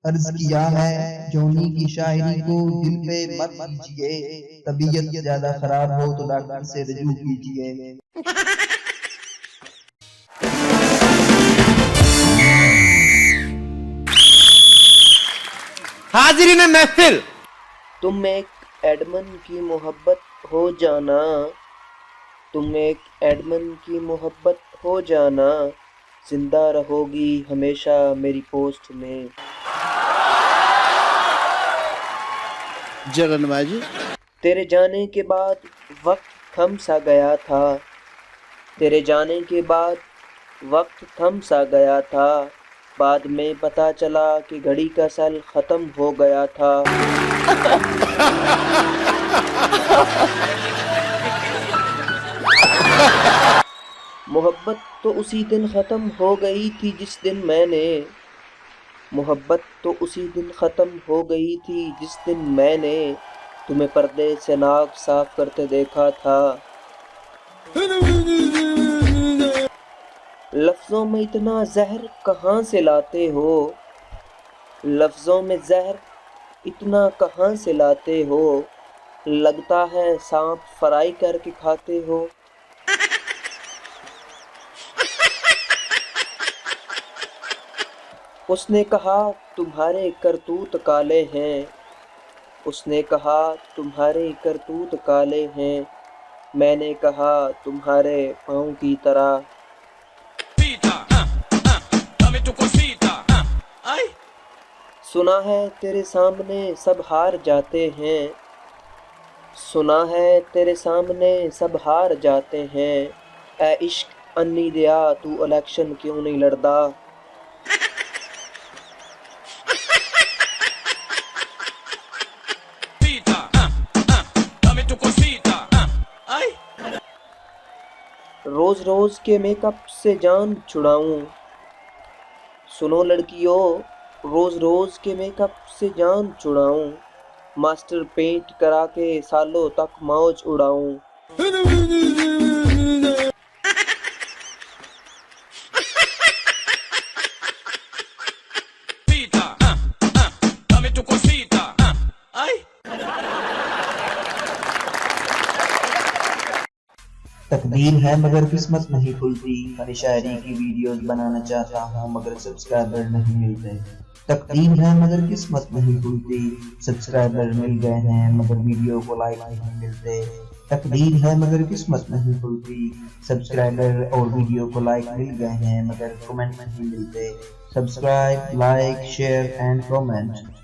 अर्ज किया है जोनी की शायरी को दिल पे मत कीजिए, तबीयत ज्यादा खराब हो तो डॉक्टर से रजू कीजिए। हाजिरीन महफिल, तुम एक एडमन की मोहब्बत हो जाना, तुम एक एडमन की मोहब्बत हो जाना, जिंदा रहोगी हमेशा मेरी पोस्ट में। जगनबाजी। तेरे जाने के बाद वक्त थम सा गया था, तेरे जाने के बाद वक्त थम सा गया था, बाद में पता चला कि घड़ी का सेल खत्म हो गया था। मोहब्बत तो उसी दिन खत्म हो गई थी जिस दिन मैंने, मोहब्बत तो उसी दिन खत्म हो गई थी जिस दिन मैंने तुम्हें पर्दे से नाक साफ करते देखा था। लफ्जों में इतना जहर कहाँ से लाते हो, लफ्जों में जहर इतना कहाँ से लाते हो, लगता है सांप फ्राई करके खाते हो। उसने कहा तुम्हारे करतूत काले हैं, उसने कहा तुम्हारे करतूत काले हैं, मैंने कहा तुम्हारे पाँव की तरह। सुना है तेरे सामने सब हार जाते हैं, सुना है तेरे सामने सब हार जाते हैं, ऐ इश्क अन्नी दिया तू इलेक्शन क्यों नहीं लड़दा। रोज रोज के मेकअप से जान छुड़ाऊं, सुनो लड़कियों, रोज रोज के मेकअप से जान छुड़ाऊं, मास्टर पेंट करा के सालों तक मौज उड़ाऊं। तकदीर है मगर किस्मत नहीं खुलती, फनी शायरी की वीडियोस बनाना चाहता हूँ मगर सब्सक्राइबर नहीं मिलते। तकदीर है मगर किस्मत नहीं खुलती, सब्सक्राइबर मिल गए हैं मगर वीडियो को लाइक नहीं मिलते। तकदीर है मगर किस्मत नहीं खुलती, सब्सक्राइबर और वीडियो को लाइक मिल गए हैं मगर कमेंट नहीं मिलते। Subscribe, like, share and comment.